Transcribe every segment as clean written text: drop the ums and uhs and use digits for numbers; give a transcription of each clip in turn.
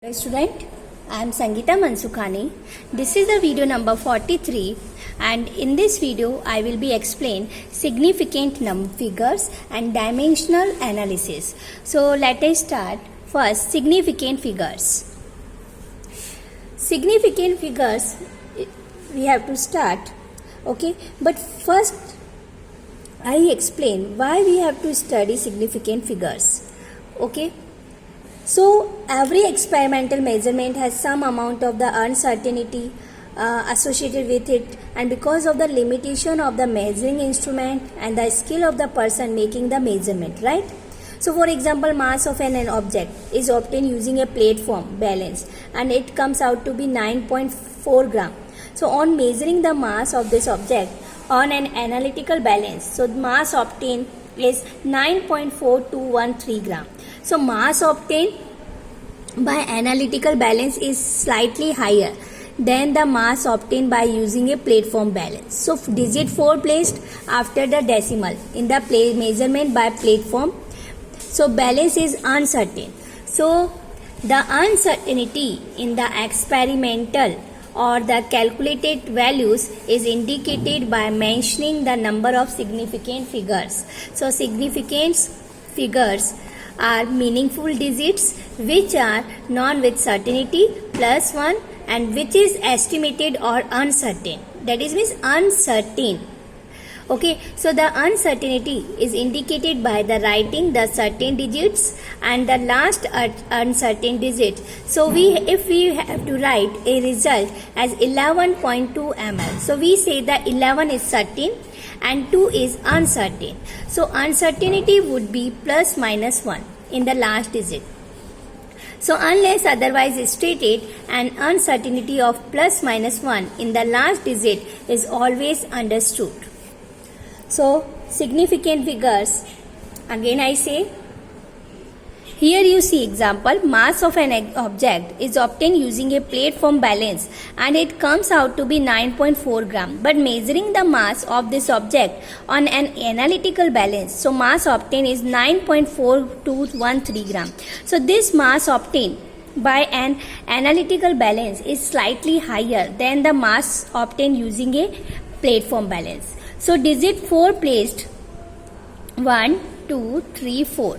Hello student, I am Sangeeta Mansukhani. This is the video number 43 and in this video I will be explain significant figures and dimensional analysis. So let us start. First, significant figures. Significant figures we have to start, okay, but first I explain why we have to study significant figures, okay. So every experimental measurement has some amount of the uncertainty associated with it, and because of the limitation of the measuring instrument and the skill of the person making the measurement, right? So for example, mass of an object is obtained using a platform balance and it comes out to be 9.4 gram. So on measuring the mass of this object on an analytical balance, so mass obtained is 9.4213 gram. So mass obtained by analytical balance is slightly higher than the mass obtained by using a platform balance. So digit 4 placed after the decimal in the measurement by platform. So balance is uncertain. So the uncertainty in the experimental or the calculated values is indicated by mentioning the number of significant figures. So significant figures are meaningful digits which are known with certainty plus 1 and which is estimated or uncertain. That is means uncertain. Okay, so the uncertainty is indicated by the writing the certain digits and the last uncertain digit. So if we have to write a result as 11.2 ml, so we say the 11 is certain and 2 is uncertain. So uncertainty would be plus minus 1 in the last digit. So unless otherwise stated, an uncertainty of plus minus 1 in the last digit is always understood. So significant figures, again I say, here you see example, mass of an object is obtained using a platform balance and it comes out to be 9.4 gram. But measuring the mass of this object on an analytical balance, so mass obtained is 9.4213 gram. So this mass obtained by an analytical balance is slightly higher than the mass obtained using a platform balance. So digit 4 placed 1, 2, 3, 4.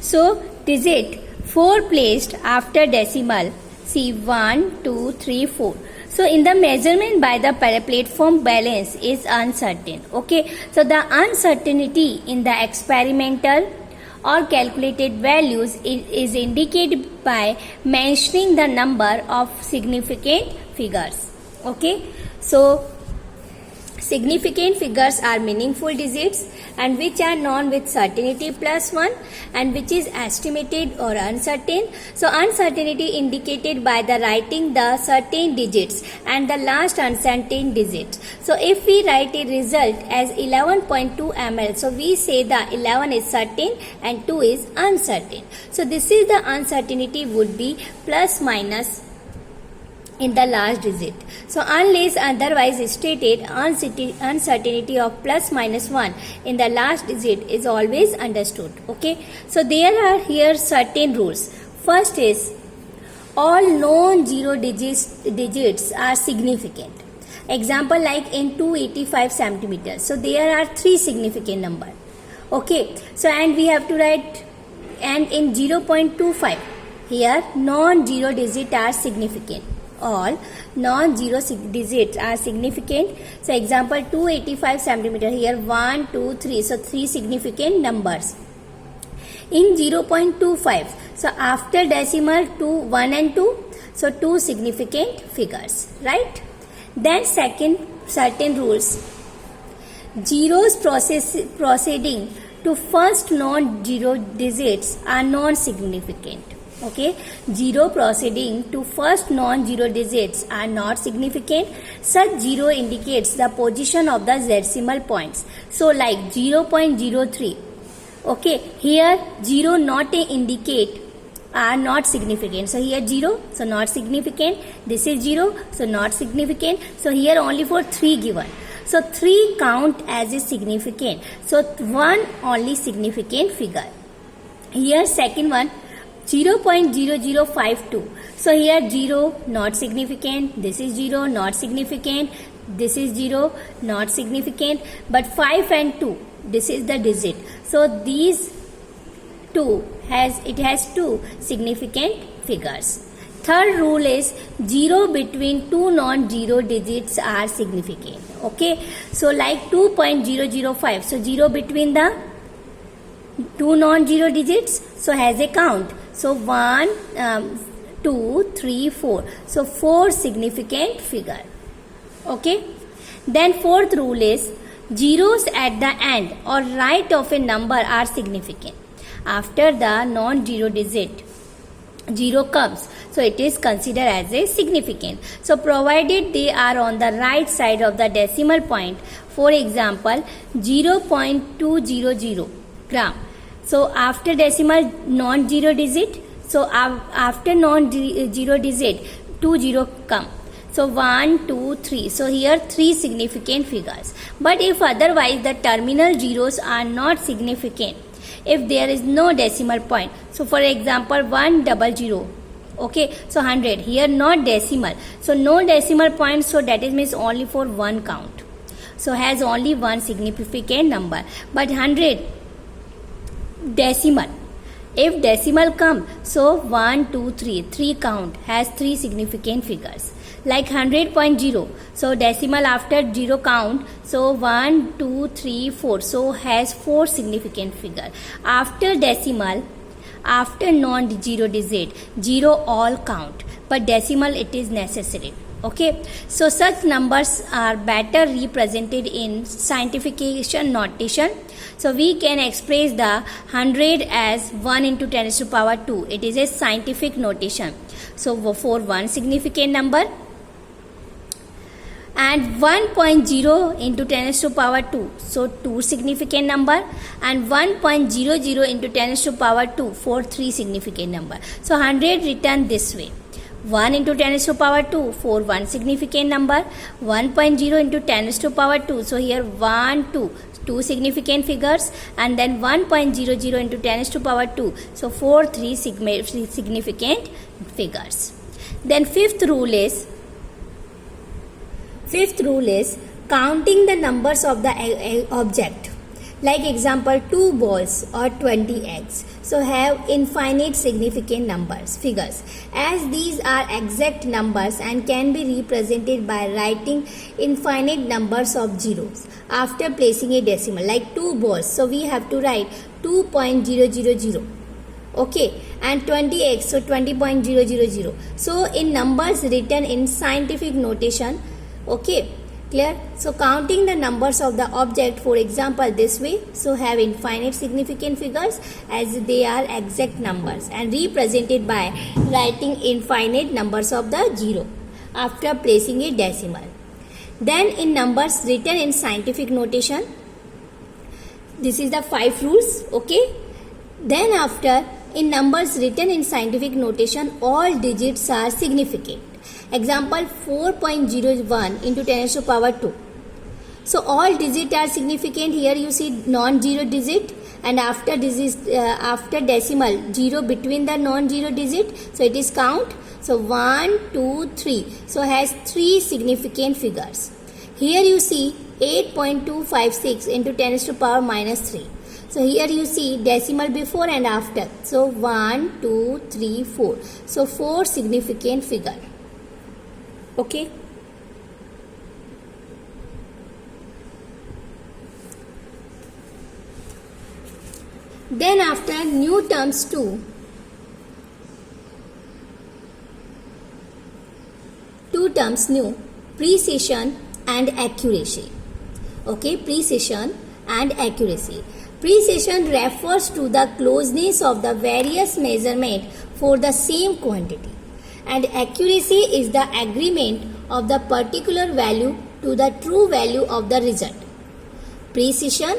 So digit 4 placed after decimal, see 1, 2, 3, 4. So in the measurement by the platform balance is uncertain. Okay, so the uncertainty in the experimental or calculated values is indicated by mentioning the number of significant figures. Okay, so significant figures are meaningful digits and which are known with certainty plus 1 and which is estimated or uncertain. So uncertainty indicated by the writing the certain digits and the last uncertain digit. So if we write a result as 11.2 ml, so we say the 11 is certain and 2 is uncertain. So this is the uncertainty would be plus minus in the last digit. So unless otherwise stated, uncertainty of plus minus 1 in the last digit is always understood. Okay, so there are here certain rules. First is all non-zero digits are significant. Example like in 285 centimeters. So there are 3 significant number. Okay, so and we have to write, and in 0.25 here non-zero digits are significant. All non-zero digits are significant. So example 285 centimeter, here 1, 2, 3. So 3 significant numbers. In 0.25, so after decimal 2, 1 and 2, so 2 significant figures, right? Then second, certain rules. Zeros proceeding to first non-zero digits are non-significant. Okay, 0 proceeding to first non-zero digits are not significant. Such 0 indicates the position of the decimal points. So like 0.03. Okay, here 0 not indicate are not significant. So here 0, so not significant. This is 0, so not significant. So here only for 3 given. So 3 count as a significant. So 1 only significant figure. Here second one 0.0052. So here 0 not significant, this is 0 not significant, this is 0 not significant, but 5 and 2 this is the digit. So these two has 2 significant figures. Third rule is 0 between two non-zero digits are significant. Okay, so like 2.005. So 0 between the two non-zero digits, so has a count. So 1, 2, 3, 4. So 4 significant figure. Okay. Then fourth rule is zeros at the end or right of a number are significant. After the non-zero digit 0 comes, so it is considered as a significant. So provided they are on the right side of the decimal point. For example, 0.200 gram. So after decimal non-zero digit, so after non-zero digit 20 come. So 1, 2, 3. So here 3 significant figures. But if otherwise the terminal zeros are not significant, if there is no decimal point, so for example 100, okay, so 100, here not decimal, so no decimal point, so that is means only for one count, so has only one significant number. But 100 decimal, if decimal come, so 1, 2, 3 count has 3 significant figures. Like 100.0, so decimal after 0 count, so 1, 2, 3, 4, so has 4 significant figure. After decimal, after non-zero digit, 0 all count, but decimal it is necessary. Okay, so such numbers are better represented in scientification notation. So we can express the 100 as 1 into 10 to the power 2. It is a scientific notation. So for one significant number, and 1.0 into 10 to the power 2, so 2 significant number, and 1.00 into 10 to the power 2 for 3 significant number. So 100 written this way, 1 into 10 to the power 2 for 1 significant number, 1.0 into 10 to the power 2, so here 1, 2 significant figures, and then 1.00 into 10 to the power 2, so 3 significant figures. Then fifth rule is counting the numbers of the object. Like example 2 balls or 20 eggs. So have infinite significant figures. As these are exact numbers and can be represented by writing infinite numbers of zeros after placing a decimal. Like 2 balls. So we have to write 2.000. Okay, and 20x, so 20.000. So in numbers written in scientific notation. Okay, clear? So counting the numbers of the object, for example this way, so have infinite significant figures as they are exact numbers and represented by writing infinite numbers of the zero after placing a decimal. Then in numbers written in scientific notation, this is the 5 rules. Okay, then after in numbers written in scientific notation, all digits are significant. Example 4.01 into 10 to the power 2. So all digits are significant. Here you see non-zero digit, and after decimal 0 between the non-zero digit, so it is count. So 1, 2, 3. So has 3 significant figures. Here you see 8.256 into 10 to the power minus 3. So here you see decimal before and after. So 1, 2, 3, 4. So 4 significant figure. Okay. Then after new terms 2 terms new, precision and accuracy. Okay, precision and accuracy. Precision refers to the closeness of the various measurement for the same quantity, and accuracy is the agreement of the particular value to the true value of the result. Precision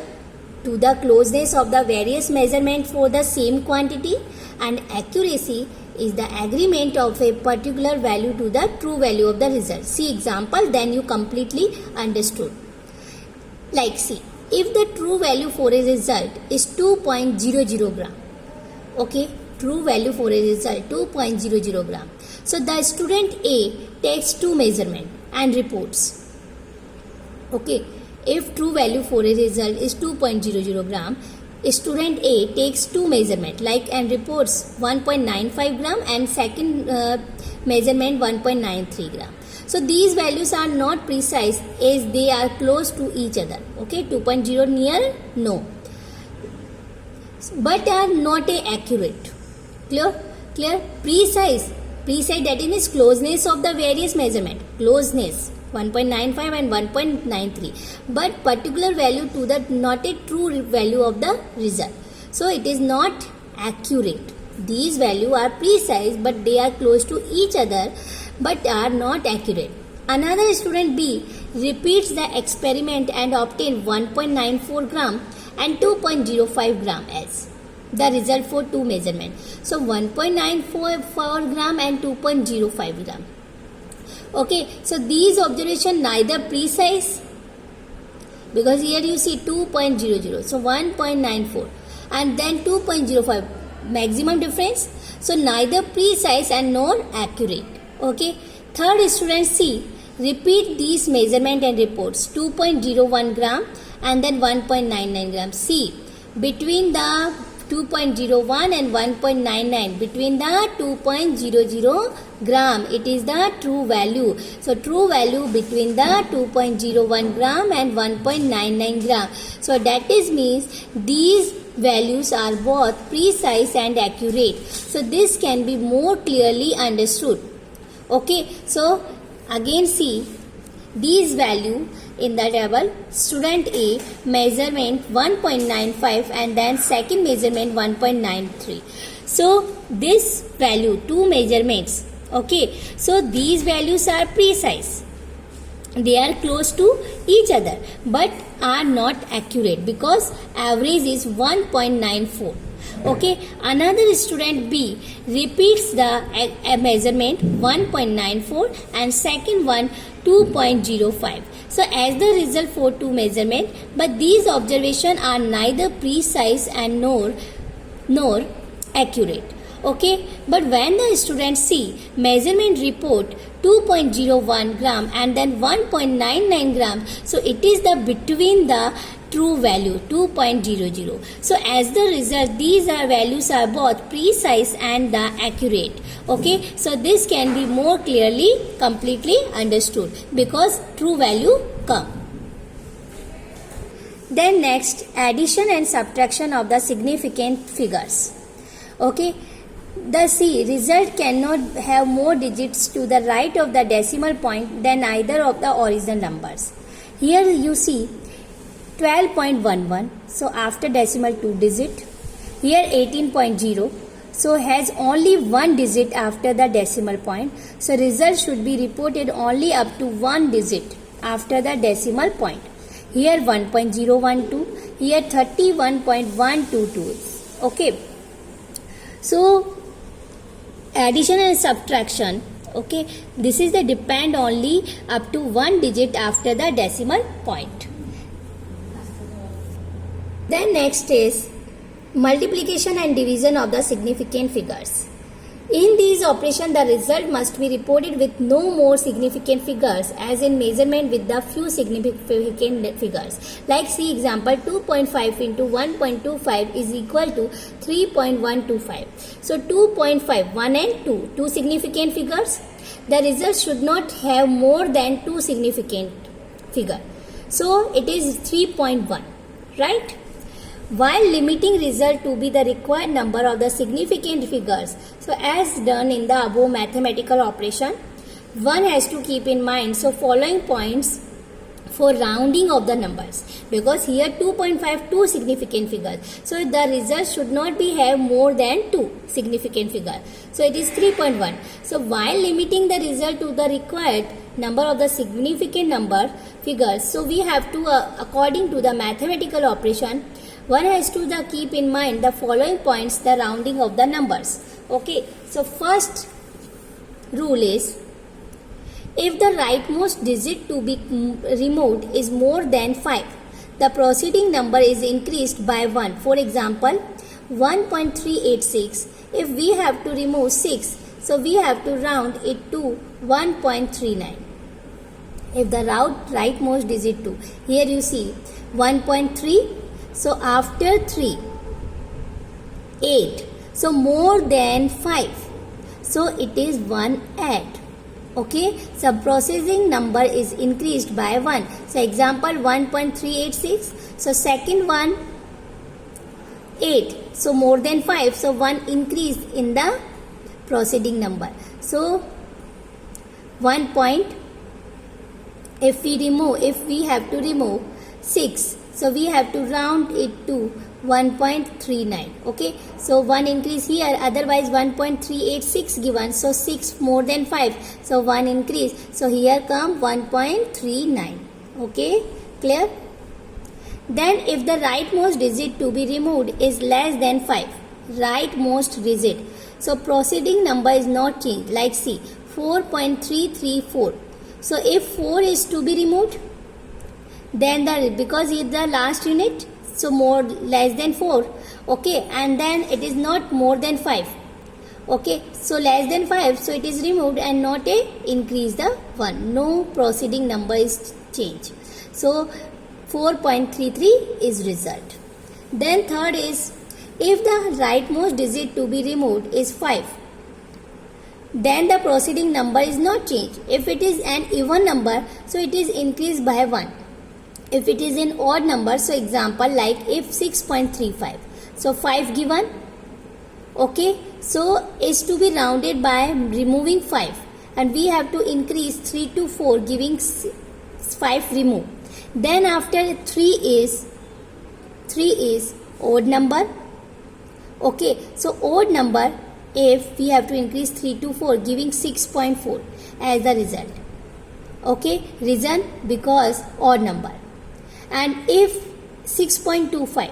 to the closeness of the various measurement for the same quantity, and accuracy is the agreement of a particular value to the true value of the result. See example, then you completely understood. Like see, if the true value for a result is 2.00 gram, okay, true value for a result 2.00 gram. So the student A takes two measurement and reports. Okay, if true value for a result is 2.00 gram, student A takes two measurement like and reports 1.95 gram and second measurement 1.93 gram. So these values are not precise as they are close to each other. Okay, 2.0 near, no, but are not accurate. Clear? Precise that is closeness of the various measurement. Closeness 1.95 and 1.93, but particular value to the not a true value of the result. So it is not accurate. These values are precise but they are close to each other but are not accurate. Another student B repeats the experiment and obtains 1.94 gram and 2.05 gram as the result for two measurement. So 1.94 gram and 2.05 gram. Okay, so these observation neither precise, because here you see 2.00, so 1.94 and then 2.05, maximum difference. So neither precise and nor accurate. Okay, third student C repeat these measurement and reports 2.01 gram and then 1.99 gram. C between the 2.01 and 1.99, between the 2.00 gram, it is the true value. So true value between the 2.01 gram and 1.99 gram. So that is means these values are both precise and accurate. So this can be more clearly understood. Okay, so again see these value in the table. Student A measurement 1.95 and then second measurement 1.93. So this value, two measurements. Okay, so these values are precise. They are close to each other but are not accurate because average is 1.94. Okay, another student B repeats the measurement 1.94 and second one 2.05. So as the result for two measurement, but these observations are neither precise and nor accurate. Okay, but when the student C measurement report 2.01 gram and then 1.99 gram, so it is the between the true value 2.00. So as the result these are values are both precise and the accurate. Okay, so this can be more clearly completely understood because true value come. Then next, addition and subtraction of the significant figures. Okay, the C result cannot have more digits to the right of the decimal point than either of the original numbers. Here you see 12.11, so after decimal 2 digit. Here 18.0, so has only one digit after the decimal point. So result should be reported only up to one digit after the decimal point. Here 1.012, here 31.122. Okay, so addition and subtraction. Okay, this is the depend only up to one digit after the decimal point. Then next is multiplication and division of the significant figures. In these operations, the result must be reported with no more significant figures as in measurement with the few significant figures. Like see example 2.5 into 1.25 is equal to 3.125. So 2.5, 1 and 2, two significant figures. The result should not have more than two significant figure. So it is 3.1, right? While limiting result to be the required number of the significant figures, so as done in the above mathematical operation, one has to keep in mind so following points for rounding of the numbers, because here 2.5 two significant figures, so the result should not be have more than two significant figure, so it is 3.1. So while limiting the result to the required number of the significant number figures, so we have to according to the mathematical operation, one has to keep in mind the following points, the rounding of the numbers. Okay, so first rule is, if the rightmost digit to be removed is more than 5, the proceeding number is increased by 1. For example, 1.386. If we have to remove 6, so we have to round it to 1.39. If the rightmost digit 2, here you see 1.3, so after 3, 8, so more than 5, so it is 1 add. Okay, so processing number is increased by 1. So example 1.386, so second one 8, so more than 5, so 1 increase in the proceeding number. So 1 point, if we have to remove 6, so we have to round it to 1.39. Okay, so 1 increase here, otherwise 1.386 given, so 6 more than 5, so 1 increase, so here come 1.39. Okay, clear? Then if the rightmost digit to be removed is less than 5, rightmost digit, so proceeding number is not changed. Like see 4.334, so if 4 is to be removed, then because it's the last unit, so more less than 4. Okay, and then it is not more than 5. Okay, so less than 5, so it is removed and not increase the 1. No proceeding number is changed. So 4.33 is result. Then third is, if the rightmost digit to be removed is 5, then the proceeding number is not changed. If it is an even number, so it is increased by 1. If it is an odd number, so example like if 6.35, so 5 given, okay, so is to be rounded by removing 5, and we have to increase 3 to 4 giving 5 remove. Then after 3 is odd number. Okay, so odd number, if we have to increase 3 to 4 giving 6.4 as the result. Okay, reason because odd number. And if 6.25,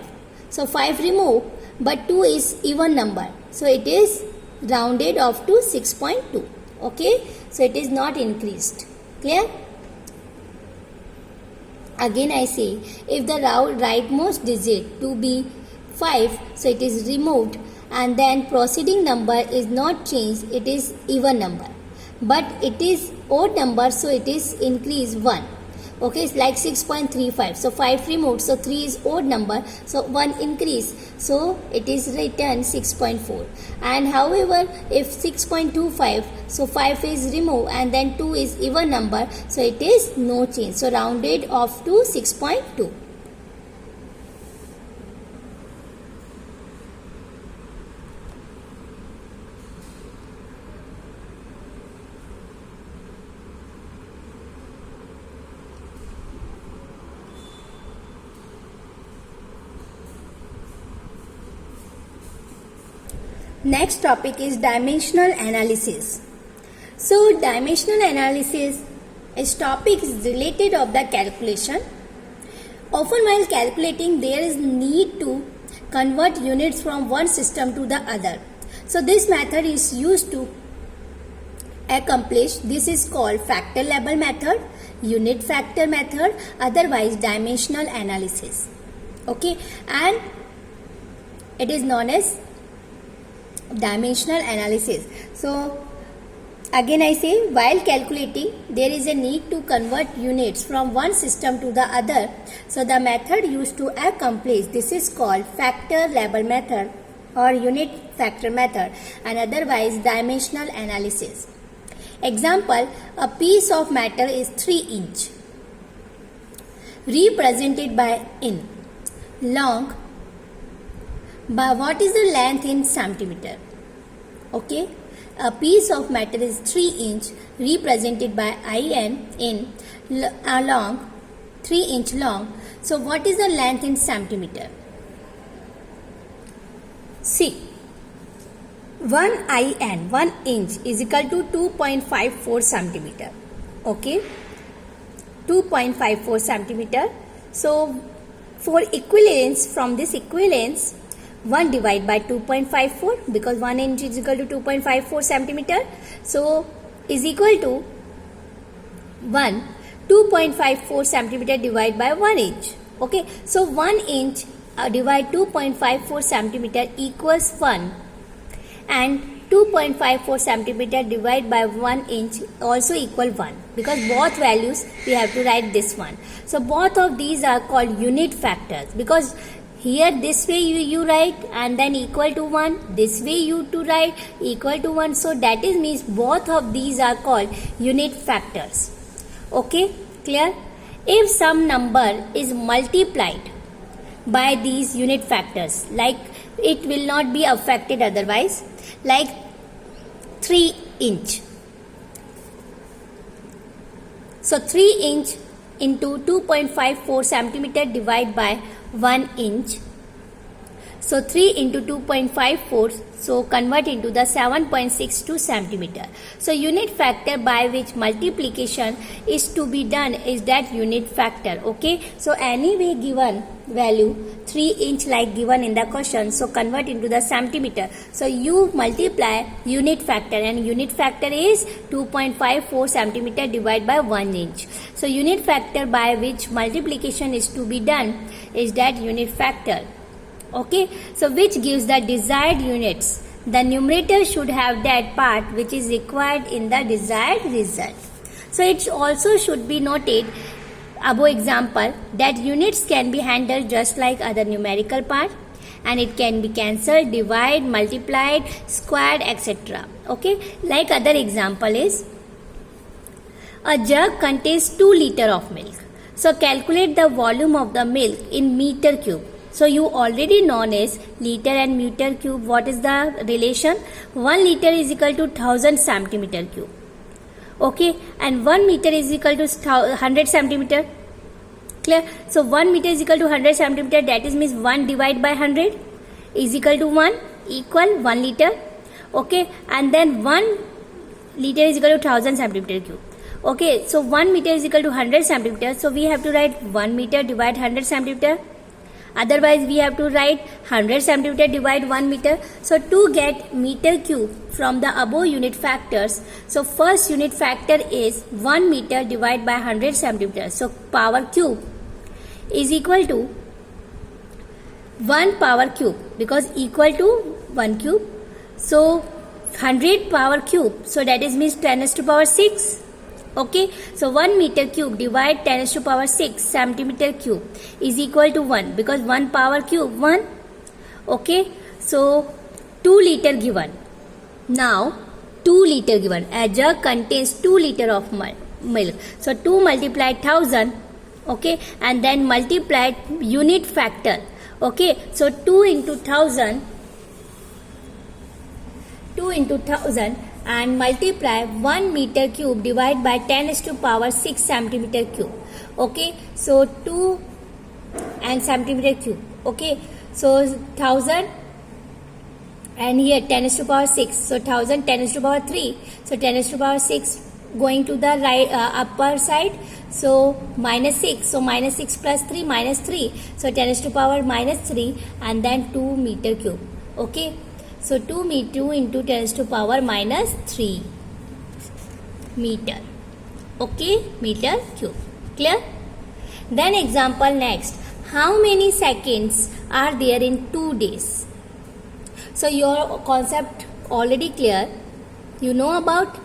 so 5 remove, but 2 is even number, so it is rounded off to 6.2. Okay, so it is not increased. Clear? Again I say, if the rightmost digit to be 5, so it is removed, and then proceeding number is not changed, it is even number, but it is odd number, so it is increased 1. Okay, it's like 6.35, so 5 removed, so 3 is odd number, so 1 increase, so it is written 6.4. And however, if 6.25, so 5 is removed and then 2 is even number, so it is no change, so rounded off to 6.2. Next topic is dimensional analysis. So dimensional analysis is topic related of the calculation. Often while calculating, there is need to convert units from one system to the other. So this method is used to accomplish. This is called factor label method, unit factor method, otherwise dimensional analysis. Okay, and it is known as dimensional analysis. So again I say, while calculating, there is a need to convert units from one system to the other. So the method used to accomplish, this is called factor label method or unit factor method, and otherwise dimensional analysis. Example, a piece of metal is 3 inch, represented by in long. But what is the length in centimeter? Okay, a piece of metal is 3 inch, represented by in long, 3 inch long. So what is the length in centimeter? See, 1 inch is equal to 2.54 centimeter. Okay, 2.54 centimeter. So for equivalence, from this equivalence, 1 divided by 2.54, because 1 inch is equal to 2.54 centimeter, so is equal to 2.54 centimeter divided by 1 inch. Okay, so 1 inch divide 2.54 centimeter equals 1, and 2.54 centimeter divided by 1 inch also equal 1, because both values we have to write this one. So both of these are called unit factors, because here this way you write and then equal to 1, this way you to write equal to 1, so that is means both of these are called unit factors. Okay, clear? If some number is multiplied by these unit factors, like it will not be affected otherwise, like 3 inch. So 3 inch into 2.54 centimeter divided by 1 inch. So 3 into 2.54, so convert into the 7.62 centimeter. So unit factor by which multiplication is to be done is that unit factor. Okay, so anyway given value 3 inch like given in the question, so convert into the centimeter. So you multiply unit factor, and unit factor is 2.54 centimeter divided by 1 inch. So unit factor by which multiplication is to be done is that unit factor. Okay, so which gives the desired units. The numerator should have that part which is required in the desired result. So it also should be noted above example that units can be handled just like other numerical part, and it can be cancelled, divide, multiplied, squared, etc. Okay, like other example is a jug contains 2 liters of milk. So calculate the volume of the milk in meter cube. So you already known as liter and meter cube. What is the relation? 1 liter is equal to 1000 centimeter cube. Okay, and 1 meter is equal to 100 centimeter. Clear? So 1 meter is equal to 100 centimeter. That is means 1 divided by 100 is equal to 1, equal 1 liter. Okay, and then 1 liter is equal to 1000 centimeter cube. Okay, so 1 meter is equal to 100 centimeter. So we have to write 1 meter divide 100 centimeter. Otherwise we have to write 100 centimeter divide 1 meter. So to get meter cube from the above unit factors, so first unit factor is 1 meter divided by 100 centimeter. So power cube is equal to 1 power cube, because equal to 1 cube. So 100 power cube, so that is means 10 raised to power 6. Okay, so 1 meter cube divide 10 raised to power 6 centimeter cube is equal to 1, because 1 power cube 1. Okay, so 2 liter given. Now 2 liter given. A jug contains 2 liter of milk. So 2 multiplied 1000. Okay, and then multiplied unit factor. Okay, so 2 into 1000. 2 into 1000 and multiply 1 meter cube divided by 10 raised to power 6 centimeter cube. Okay, so 2 and centimeter cube. Okay, so 1000 and here 10 raised to power 6. So 1000 10 raised to power 3. So 10 raised to power 6 going to the right upper side. So minus 6. So minus 6 plus 3 minus 3. So 10 raised to power minus 3 and then 2 meter cube. Okay. So 2 into 10 raised to power minus 3 meter. Okay, meter cube. Clear? Then example next. How many seconds are there in 2 days? So your concept already clear. You know about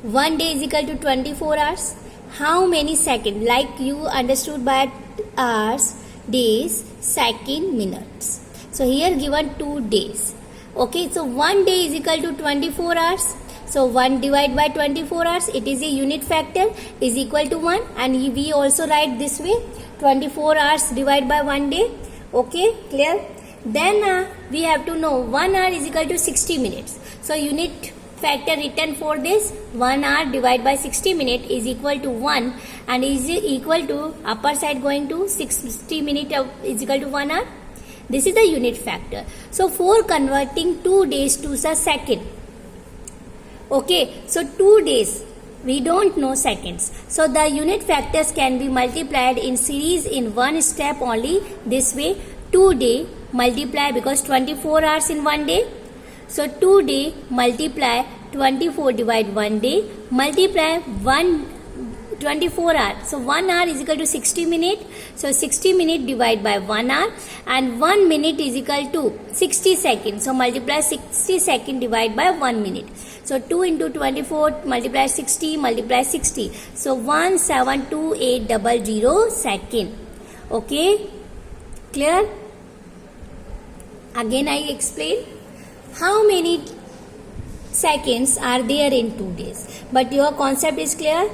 1 day is equal to 24 hours. How many seconds? Like you understood by hours, days, second, minutes. So here given 2 days. Okay, so 1 day is equal to 24 hours. So 1 divided by 24 hours, it is a unit factor, is equal to 1, and we also write this way, 24 hours divided by 1 day. Okay, clear? Then we have to know 1 hour is equal to 60 minutes. So unit factor written for this, 1 hour divided by 60 minutes is equal to 1, and is equal to upper side going to 60 minutes is equal to 1 hour. This is the unit factor. So for converting 2 days to a second. Okay, so 2 days, we don't know seconds. So the unit factors can be multiplied in series in one step only. This way, 2 day multiply, because 24 hours in 1 day. So 2 day multiply 24 divide 1 day, multiply 1 24 hours. So 1 hour is equal to 60 minutes. So 60 minutes divided by 1 hour, and 1 minute is equal to 60 seconds. So multiply 60 seconds divided by 1 minute. So 2 into 24 multiply 60 multiply 60. So 172,800 second. Okay, clear? Again I explain how many seconds are there in 2 days, but your concept is clear.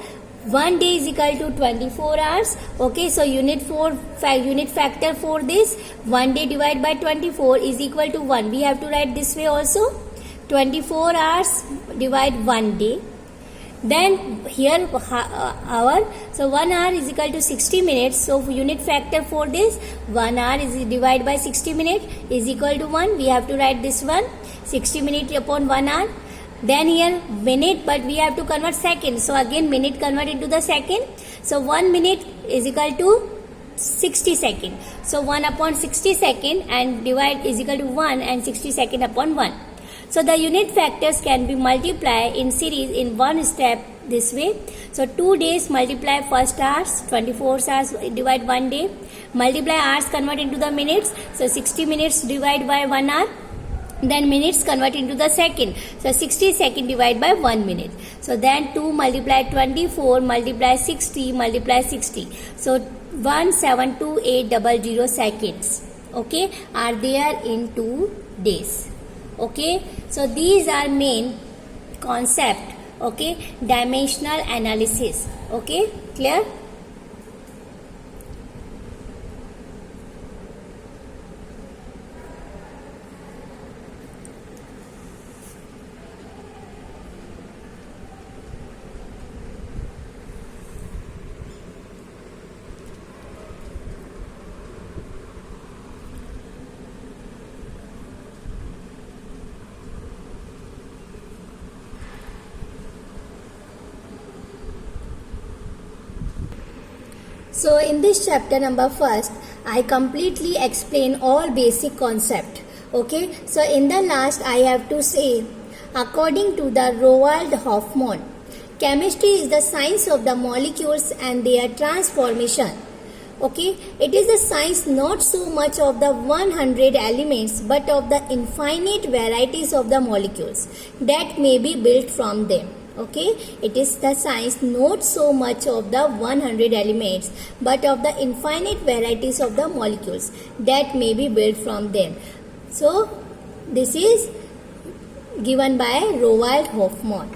1 day is equal to 24 hours. Okay, so unit factor for this, 1 day divided by 24 is equal to 1. We have to write this way also. 24 hours divide 1 day. Then here hour, so 1 hour is equal to 60 minutes. So unit factor for this, 1 hour is divided by 60 minutes is equal to 1. We have to write this one, 60 minutes upon 1 hour. Then here minute, but we have to convert second. So again minute convert into the second. So 1 minute is equal to 60 second. So 1 upon 60 second and divide is equal to 1 and 60 second upon 1. So the unit factors can be multiplied in series in one step this way. So 2 days multiply first hours, 24 hours divide 1 day, multiply hours convert into the minutes. So 60 minutes divide by 1 hour. Then minutes convert into the second. So 60 second divide by 1 minute. So then 2 multiply 24 multiply 60 multiply 60. So 172,800 seconds. Okay, are there in 2 days. Okay, so these are main concept. Okay, dimensional analysis. Okay, clear? So in this chapter number 1st, I completely explain all basic concept. Okay, so in the last I have to say, according to the Roald Hoffmann, chemistry is the science of the molecules and their transformation. Okay, it is the science not so much of the 100 elements but of the infinite varieties of the molecules that may be built from them. Okay, it is the science not so much of the 100 elements but of the infinite varieties of the molecules that may be built from them. So this is given by Roald Hoffmann.